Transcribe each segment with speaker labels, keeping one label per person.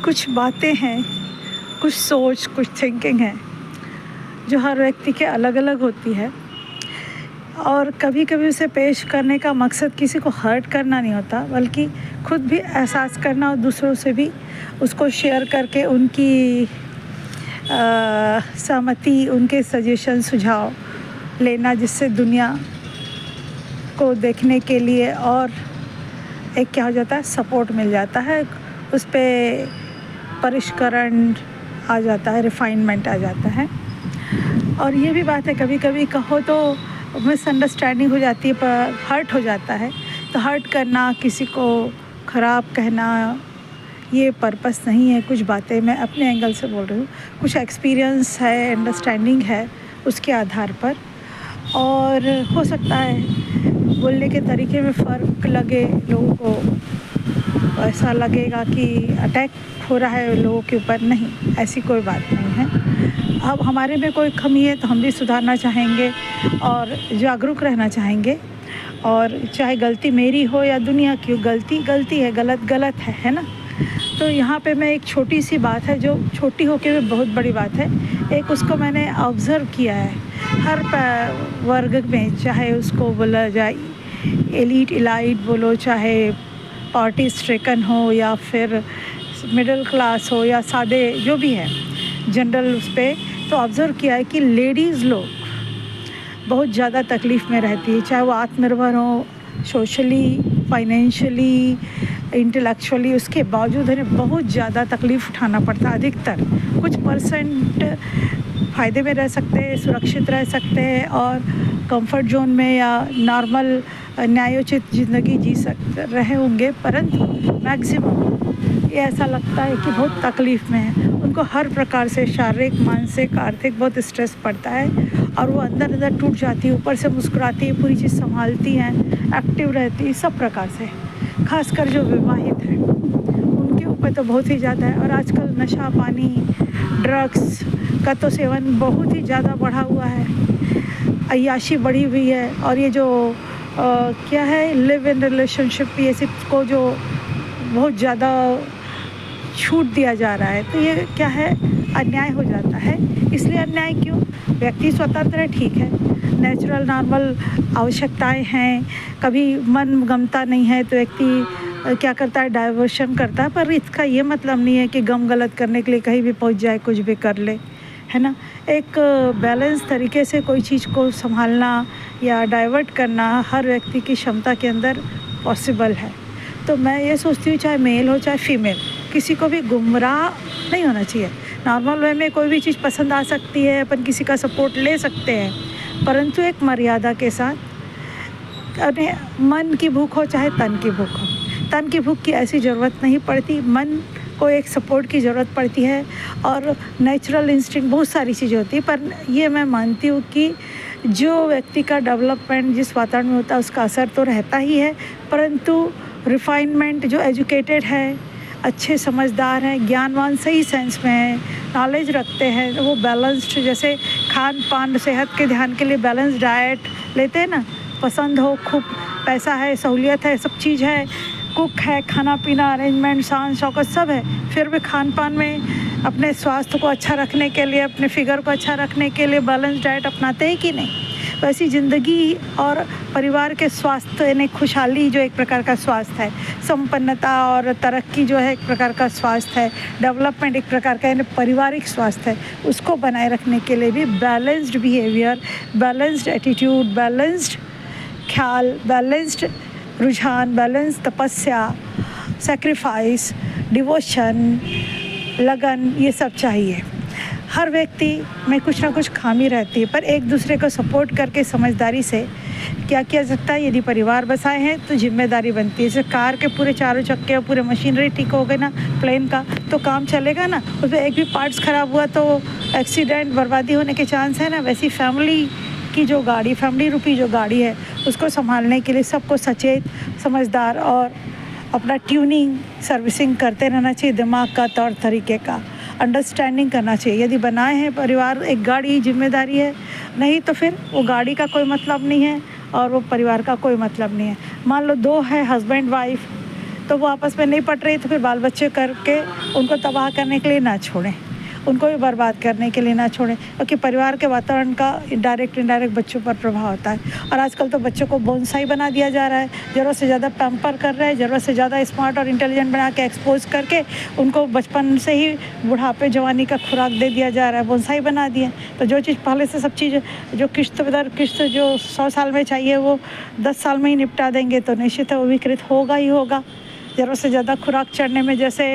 Speaker 1: कुछ बातें हैं, कुछ सोच, कुछ थिंकिंग है जो हर व्यक्ति के अलग अलग होती है। और कभी कभी उसे पेश करने का मकसद किसी को हर्ट करना नहीं होता, बल्कि खुद भी एहसास करना और दूसरों से भी उसको शेयर करके उनकी सहमति, उनके सजेशन, सुझाव लेना, जिससे दुनिया को देखने के लिए और एक क्या हो जाता है, सपोर्ट मिल जाता है, उस पर परिष्करण आ जाता है, रिफाइनमेंट आ जाता है। और ये भी बात है, कभी कभी कहो तो मिसअंडरस्टैंडिंग हो जाती है, पर हर्ट हो जाता है। तो हर्ट करना, किसी को ख़राब कहना, ये पर्पस नहीं है। कुछ बातें मैं अपने एंगल से बोल रही हूँ, कुछ एक्सपीरियंस है, अंडरस्टैंडिंग है, उसके आधार पर। और हो सकता है बोलने के तरीके में फ़र्क लगे, लोगों को ऐसा लगेगा कि अटैक हो रहा है लोगों के ऊपर। नहीं, ऐसी कोई बात नहीं है। अब हमारे में कोई कमी है तो हम भी सुधारना चाहेंगे और जागरूक रहना चाहेंगे। और चाहे गलती मेरी हो या दुनिया की हो, गलती गलती है, गलत गलत है ना। तो यहाँ पे मैं एक छोटी सी बात है, जो छोटी होकर भी बहुत बड़ी बात है, एक उसको मैंने ऑब्ज़र्व किया है हर वर्ग में, चाहे उसको बोला जाए एलीट इलाइट बोलो, चाहे पार्टी स्ट्रेकन हो या फिर मिडिल क्लास हो या सादे, जो भी है जनरल उस पर। तो ऑब्ज़र्व किया है कि लेडीज़ लोग बहुत ज़्यादा तकलीफ़ में रहती है, चाहे वो आत्मनिर्भर हो, सोशली, फाइनेंशियली, इंटेलेक्चुअली, उसके बावजूद उन्हें बहुत ज़्यादा तकलीफ़ उठाना पड़ता है। अधिकतर कुछ परसेंट फ़ायदे में रह सकते हैं, सुरक्षित रह सकते हैं और कंफर्ट जोन में या नॉर्मल न्यायोचित ज़िंदगी जी रहे होंगे, परंतु मैक्सिमम ये ऐसा लगता है कि बहुत तकलीफ़ में है। उनको हर प्रकार से शारीरिक, मानसिक, आर्थिक बहुत स्ट्रेस पड़ता है और वो अंदर अंदर टूट जाती है। ऊपर से मुस्कुराती है, पूरी चीज़ संभालती हैं, एक्टिव रहती है, सब प्रकार से। खासकर जो विवाहित हैं उनके ऊपर तो बहुत ही ज़्यादा है। और आजकल नशा पानी, ड्रग्स का तो सेवन बहुत ही ज़्यादा बढ़ा हुआ है, अय्याशी बढ़ी हुई है। और ये जो क्या है, लिव इन रिलेशनशिप, ये सब को जो बहुत ज़्यादा छूट दिया जा रहा है, तो ये क्या है, अन्याय हो जाता है। इसलिए अन्याय क्यों, व्यक्ति स्वतंत्र है, ठीक है, नेचुरल नॉर्मल आवश्यकताएं हैं, कभी मन गमता नहीं है तो व्यक्ति क्या करता है, डाइवर्शन करता है। पर इसका ये मतलब नहीं है कि गम गलत करने के लिए कहीं भी पहुंच जाए, कुछ भी कर ले, है ना। एक बैलेंस तरीके से कोई चीज़ को संभालना या डाइवर्ट करना हर व्यक्ति की क्षमता के अंदर पॉसिबल है। तो मैं ये सोचती हूँ, चाहे मेल हो चाहे फीमेल, किसी को भी गुमराह नहीं होना चाहिए। नॉर्मल वे में कोई भी चीज़ पसंद आ सकती है, अपन किसी का सपोर्ट ले सकते हैं, परंतु एक मर्यादा के साथ। मन की भूख हो चाहे तन की भूख हो, तन की भूख की ऐसी ज़रूरत नहीं पड़ती, मन को एक सपोर्ट की ज़रूरत पड़ती है। और नेचुरल इंस्टिंक्ट बहुत सारी चीज़ें होती है, पर ये मैं मानती हूँ कि जो व्यक्ति का डेवलपमेंट जिस वातावरण में होता है उसका असर तो रहता ही है, परंतु रिफाइनमेंट, जो एजुकेटेड है, अच्छे समझदार हैं, ज्ञानवान, सही सेंस में हैं, नॉलेज रखते हैं, वो बैलेंस्ड, जैसे खान पान, सेहत के ध्यान के लिए बैलेंस डाइट लेते हैं ना, पसंद हो, खूब पैसा है, सहूलियत है, सब चीज़ है, कुक है, खाना पीना अरेंजमेंट, शान शौकत सब है, फिर भी खान पान में अपने स्वास्थ्य को अच्छा रखने के लिए, अपने फिगर को अच्छा रखने के लिए बैलेंस डाइट अपनाते हैं कि नहीं। वैसी ज़िंदगी और परिवार के स्वास्थ्य, यानी खुशहाली जो एक प्रकार का स्वास्थ्य है, संपन्नता और तरक्की जो है एक प्रकार का स्वास्थ्य है, डेवलपमेंट एक प्रकार का यानी पारिवारिक स्वास्थ्य है, उसको बनाए रखने के लिए भी balanced behaviour, balanced attitude, balanced ख्याल, बैलेंस्ड रुझान, बैलेंस तपस्या, सेक्रीफाइस, डिवोशन, लगन, ये सब चाहिए। हर व्यक्ति में कुछ ना कुछ खामी रहती है, पर एक दूसरे को सपोर्ट करके समझदारी से क्या किया सकता है। यदि परिवार बसाए हैं तो जिम्मेदारी बनती है। जैसे कार के पूरे चारों चक्के और पूरे मशीनरी ठीक हो गए ना, प्लेन का, तो काम चलेगा ना। उसमें एक भी पार्ट्स ख़राब हुआ तो एक्सीडेंट, बर्बादी होने के चांस है ना। वैसी फैमिली की जो गाड़ी, फैमिली रूपी जो गाड़ी है, उसको संभालने के लिए सबको सचेत, समझदार और अपना ट्यूनिंग, सर्विसिंग करते रहना चाहिए। दिमाग का, तौर तरीके का अंडरस्टैंडिंग करना चाहिए। यदि बनाए हैं परिवार, एक गाड़ी जिम्मेदारी है, नहीं तो फिर वो गाड़ी का कोई मतलब नहीं है और वो परिवार का कोई मतलब नहीं है। मान लो दो है, हस्बैंड वाइफ, तो वो आपस में नहीं पट रही तो फिर बाल बच्चे करके उनको तबाह करने के लिए ना छोड़ें, उनको भी बर्बाद करने के लिए ना छोड़ें, क्योंकि परिवार के वातावरण का डायरेक्ट इनडायरेक्ट बच्चों पर प्रभाव होता है। और आजकल तो बच्चों को बोनसाई बना दिया जा रहा है, ज़रूरत से ज़्यादा पैम्पर कर रहे हैं, ज़रूरत से ज़्यादा स्मार्ट और इंटेलिजेंट बना के एक्सपोज करके उनको बचपन से ही बुढ़ापे जवानी का खुराक दे दिया जा रहा है, बोनसाई बना दिया। तो जो चीज़ पहले से सब चीज़ जो किश्त दर किश्त जो 100 साल में चाहिए वो 10 साल में ही निपटा देंगे तो निश्चित है वो विकृत होगा ही होगा। ज़रूरत से ज़्यादा खुराक चढ़ने में जैसे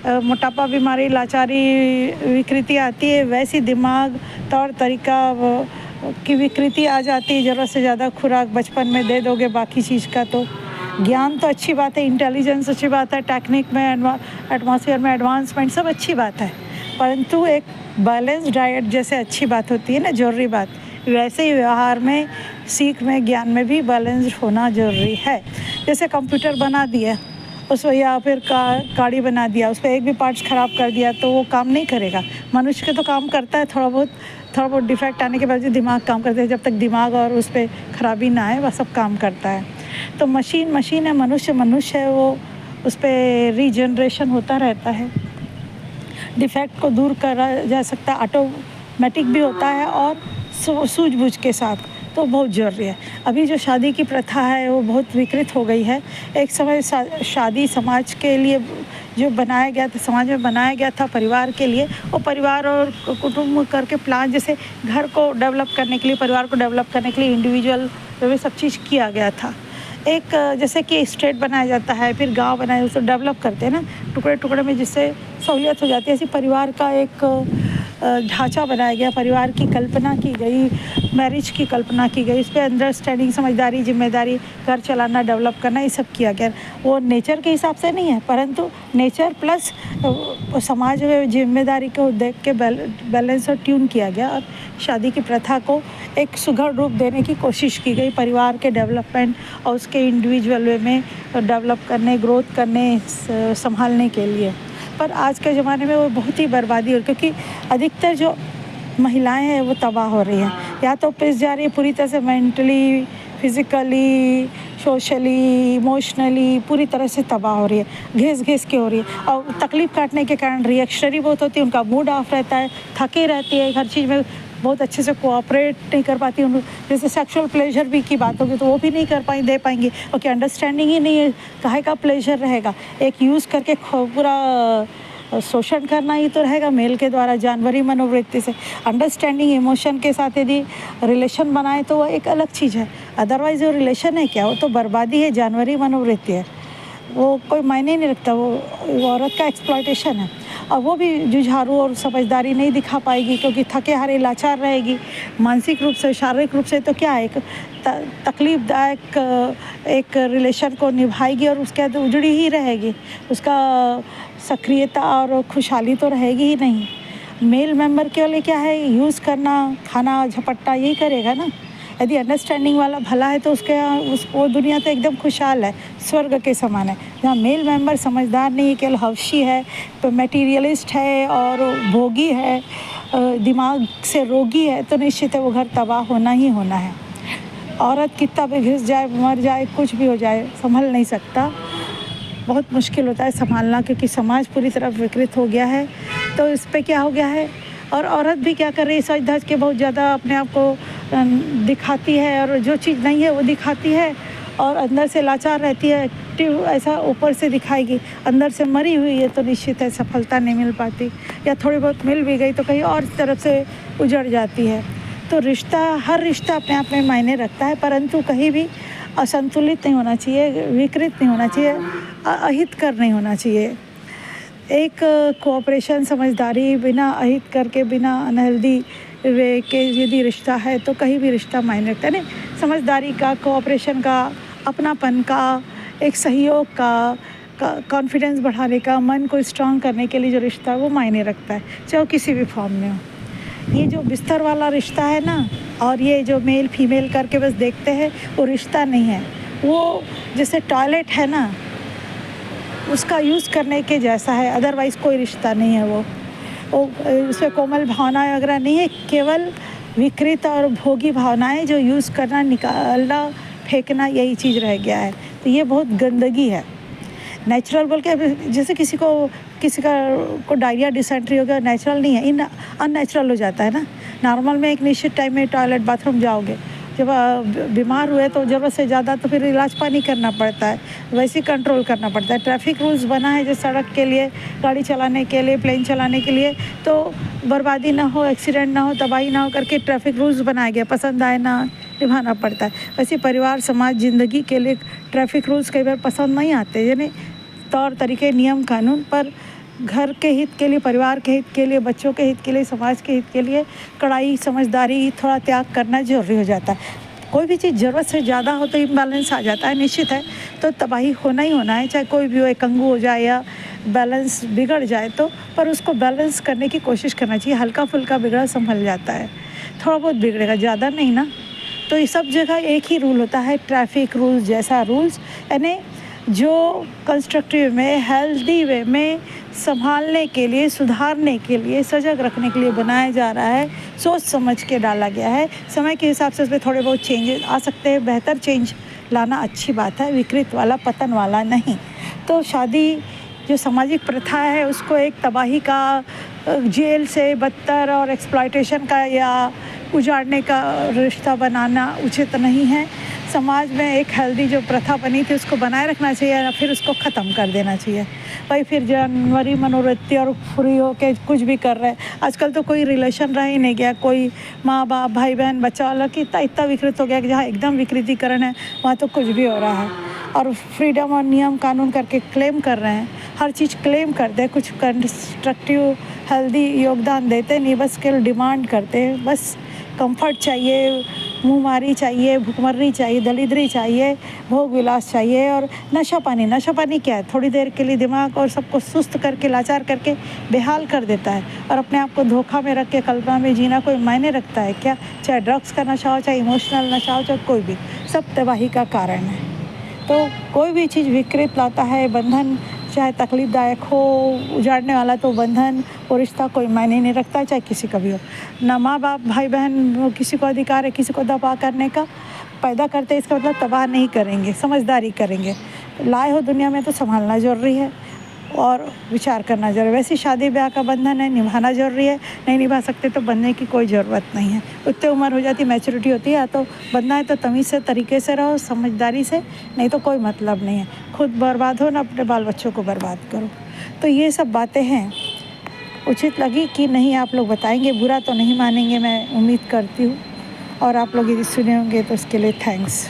Speaker 1: मोटापा बीमारी लाचारी विकृति आती है, वैसी दिमाग तौर तरीका की विकृति आ जाती है। ज़रूरत से ज़्यादा खुराक बचपन में दे दोगे, बाकी चीज़ का तो ज्ञान तो अच्छी बात है, इंटेलिजेंस अच्छी बात है, टेक्निक में एटमॉस्फेयर में एडवांसमेंट सब अच्छी बात है, परंतु एक बैलेंस डाइट जैसे अच्छी बात होती है ना, ज़रूरी बात, वैसे ही व्यवहार में, सीख में, ज्ञान में भी बैलेंस होना ज़रूरी है। जैसे कंप्यूटर बना दिया उसको या फिर गाड़ी बना दिया, उस पर एक भी पार्ट्स ख़राब कर दिया तो वो काम नहीं करेगा। मनुष्य के तो काम करता है, थोड़ा बहुत डिफेक्ट आने के बाद दिमाग काम करते हैं, जब तक दिमाग और उस पर खराबी ना आए वह सब काम करता है। तो मशीन है, मनुष्य है, वो उस पर रीजनरेशन होता रहता है, डिफेक्ट को दूर करा जा सकता है, ऑटोमेटिक भी होता है और सूझबूझ के साथ, तो बहुत ज़रूरी है। अभी जो शादी की प्रथा है वो बहुत विकृत हो गई है। एक समय शादी समाज के लिए जो बनाया गया था, समाज में बनाया गया था परिवार के लिए, वो परिवार और कुटुंब करके प्लान जैसे घर को डेवलप करने के लिए, परिवार को डेवलप करने के लिए इंडिविजुअल वे सब चीज़ किया गया था। एक जैसे कि स्टेट बनाया जाता है, फिर गांव बनाया, उसको डेवलप करते हैं ना टुकड़े टुकड़े में, जिससे सहूलियत हो जाती है। ऐसे परिवार का एक ढांचा बनाया गया, परिवार की कल्पना की गई, मैरिज की कल्पना की गई, उस पर अंडरस्टैंडिंग, समझदारी, जिम्मेदारी, घर चलाना, डेवलप करना, ये सब किया गया। वो नेचर के हिसाब से नहीं है, परंतु नेचर प्लस समाज में जिम्मेदारी को देख के बैलेंस और ट्यून किया गया और शादी की प्रथा को एक सुघड़ रूप देने की कोशिश की गई, परिवार के डेवलपमेंट और उसके इंडिविजुअल वे में डेवलप करने, ग्रोथ करने, संभालने के लिए। पर आज के ज़माने में वो बहुत ही बर्बादी हो रही, क्योंकि अधिकतर जो महिलाएं हैं वो तबाह हो रही हैं, या तो पिस जा रही है पूरी तरह से, मेंटली, फिज़िकली, सोशली, इमोशनली पूरी तरह से तबाह हो रही है, घिस के हो रही है। और तकलीफ़ काटने के कारण रिएक्शनरी बहुत होती है, उनका मूड ऑफ रहता है, थकी रहती है, हर चीज़ में बहुत अच्छे से कोऑपरेट नहीं कर पाती। उन जैसे सेक्सुअल प्लेजर भी की बात होगी तो वो भी नहीं कर दे पाएंगी, ओके, अंडरस्टैंडिंग ही नहीं है, काहे का प्लेजर रहेगा। एक यूज़ करके पूरा शोषण करना ही तो रहेगा मेल के द्वारा, जानवरी मनोवृत्ति से। अंडरस्टैंडिंग इमोशन के साथ यदि रिलेशन बनाए तो वो एक अलग चीज़ है, अदरवाइज़ वो रिलेशन है क्या, वो तो बर्बादी है, जानवरी मनोवृत्ति है, वो कोई मायने नहीं रखता, वो औरत का एक्सप्लॉयटेशन है। और वो भी जुझारू और समझदारी नहीं दिखा पाएगी, क्योंकि थके हारे लाचार रहेगी, मानसिक रूप से, शारीरिक रूप से। तो क्या है, एक तकलीफ़दायक एक रिलेशन को निभाएगी और उसके बाद उजड़ी ही रहेगी, उसका सक्रियता और खुशहाली तो रहेगी ही नहीं। मेल मेंबर केवल क्या है, यूज़ करना, खाना झपट्टा यही करेगा ना। यदि अंडरस्टैंडिंग वाला भला है तो वो दुनिया तो एकदम खुशहाल है, स्वर्ग के समान है। जहाँ मेल मेंबर समझदार नहीं है, केवल हवशी है, तो मटेरियलिस्ट है और भोगी है, दिमाग से रोगी है, तो निश्चित है वो घर तबाह होना ही होना है। औरत कितना भी घिस जाए, मर जाए, कुछ भी हो जाए, संभल नहीं सकता, बहुत मुश्किल होता है संभालना, क्योंकि समाज पूरी तरफ विकृत हो गया है। तो इस पर क्या हो गया है, और औरत भी क्या कर रही है, सज धज के बहुत ज़्यादा अपने आप को दिखाती है, और जो चीज़ नहीं है वो दिखाती है, और अंदर से लाचार रहती है, एक्टिव ऐसा ऊपर से दिखाएगी, अंदर से मरी हुई है, तो निश्चित है सफलता नहीं मिल पाती, या थोड़ी बहुत मिल भी गई तो कहीं और तरफ से उजड़ जाती है। तो हर रिश्ता अपने आप में मायने रखता है, परंतु कहीं भी असंतुलित नहीं होना चाहिए, विकृत नहीं होना चाहिए, अहितकर नहीं होना चाहिए। एक कोऑपरेशन, समझदारी, बिना अहित करके, बिना अनहेल्दी वे के यदि रिश्ता है तो कहीं भी रिश्ता मायने रखता है। नहीं, समझदारी का, कोऑपरेशन का, अपनापन का, एक सहयोग का, कॉन्फिडेंस बढ़ाने का, मन को स्ट्रांग करने के लिए जो रिश्ता है वो मायने रखता है, चाहे वो किसी भी फॉर्म में हो। ये जो बिस्तर वाला रिश्ता है ना, और ये जो मेल फीमेल करके बस देखते हैं, वो रिश्ता नहीं है। वो जैसे टॉयलेट है ना, उसका यूज़ करने के जैसा है, अदरवाइज़ कोई रिश्ता नहीं है। वो उसमें कोमल भावनाएं वगैरह नहीं है, केवल विकृत और भोगी भावनाएं जो यूज़ करना, निकालना, फेंकना, यही चीज़ रह गया है। तो ये बहुत गंदगी है। नेचुरल बोल के जैसे किसी को डायरिया डिसेंट्री हो गया, नेचुरल नहीं है, अननेचुरल हो जाता है ना। नॉर्मल में एक निश्चित टाइम में टॉयलेट बाथरूम जाओगे, जब बीमार हुए तो ज़रूरत से ज़्यादा तो फिर इलाज पानी करना पड़ता है, वैसे ही कंट्रोल करना पड़ता है। ट्रैफिक रूल्स बना है जो सड़क के लिए, गाड़ी चलाने के लिए, प्लेन चलाने के लिए, तो बर्बादी ना हो, एक्सीडेंट ना हो, तबाही ना हो करके ट्रैफिक रूल्स बनाया गया, पसंद आए ना निभाना पड़ता है। वैसे परिवार, समाज, ज़िंदगी के लिए ट्रैफिक रूल्स कई बार पसंद नहीं आते, यानी तौर तरीके, नियम कानून, पर घर के हित के लिए, परिवार के हित के लिए, बच्चों के हित के लिए, समाज के हित के लिए कड़ाई, समझदारी, थोड़ा त्याग करना ज़रूरी हो जाता है। कोई भी चीज़ ज़रूरत से ज़्यादा हो तो इम्बैलेंस आ जाता है, निश्चित है, तो तबाही होना ही होना है, चाहे कोई भी हो, एक कंगू हो जाए या बैलेंस बिगड़ जाए तो, पर उसको बैलेंस करने की कोशिश करना चाहिए। हल्का फुल्का बिगड़ा संभल जाता है, थोड़ा बहुत बिगड़ेगा, ज़्यादा नहीं ना। तो ये सब जगह एक ही रूल होता है, ट्रैफिक रूल्स जैसा रूल्स, यानी जो कंस्ट्रक्टिव में, हेल्दी वे में संभालने के लिए, सुधारने के लिए, सजग रखने के लिए बनाया जा रहा है, सोच समझ के डाला गया है। समय के हिसाब से उसमें थोड़े बहुत चेंजेस आ सकते हैं, बेहतर चेंज लाना अच्छी बात है, विकृत वाला, पतन वाला नहीं। तो शादी जो सामाजिक प्रथा है उसको एक तबाही का, जेल से बदतर और एक्सप्लॉयटेशन का या उजाड़ने का रिश्ता बनाना उचित नहीं है। समाज में एक हेल्दी जो प्रथा बनी थी उसको बनाए रखना चाहिए या फिर उसको ख़त्म कर देना चाहिए। भाई फिर जनवरी मनोवृत्ति और फ्री हो के कुछ भी कर रहे हैं। आजकल तो कोई रिलेशन रह ही नहीं गया, कोई माँ बाप, भाई बहन, बच्चा वाला कि इतना विकृत हो गया कि जहाँ एकदम विकृतीकरण है वहाँ तो कुछ भी हो रहा है। और फ्रीडम और नियम कानून करके क्लेम कर रहे हैं, हर चीज़ क्लेम करते हैं, कुछ कंस्ट्रक्टिव हेल्दी योगदान देते नहीं, बस केवल डिमांड करते हैं। बस कंफर्ट चाहिए, मुँहमारी चाहिए, भुखमरी चाहिए, दलिद्री चाहिए, भोग विलास चाहिए और नशा पानी क्या है, थोड़ी देर के लिए दिमाग और सबको सुस्त करके, लाचार करके बेहाल कर देता है। और अपने आप को धोखा में रख के कल्पना में जीना कोई मायने रखता है क्या? चाहे ड्रग्स का नशा हो, चाहे इमोशनल नशा हो, चाहे कोई भी, सब तबाही का कारण है। तो कोई भी चीज़ विकृत लाता है, बंधन चाहे तकलीफ़दायक हो, उजाड़ने वाला, तो बंधन वो रिश्ता कोई मायने नहीं रखता, चाहे किसी का भी हो। ना माँ बाप, भाई बहन, किसी को अधिकार है किसी को दबा करने का, पैदा करते इसका मतलब तबाह नहीं करेंगे, समझदारी करेंगे। लाए हो दुनिया में तो संभालना ज़रूरी है और विचार करना ज़रूरी है। वैसे शादी ब्याह का बंधन है, निभाना ज़रूरी है, नहीं निभा सकते तो बनने की कोई ज़रूरत नहीं है। उतनी उम्र हो जाती, मैच्योरिटी होती है, तो बनना है तो तमीज़ से, तरीके से रहो, समझदारी से, नहीं तो कोई मतलब नहीं है। खुद बर्बाद हो ना अपने बाल बच्चों को बर्बाद करो। तो ये सब बातें हैं, उचित लगी कि नहीं आप लोग बताएंगे, बुरा तो नहीं मानेंगे, मैं उम्मीद करती हूँ। और आप लोग यदि सुने होंगे तो उसके लिए थैंक्स।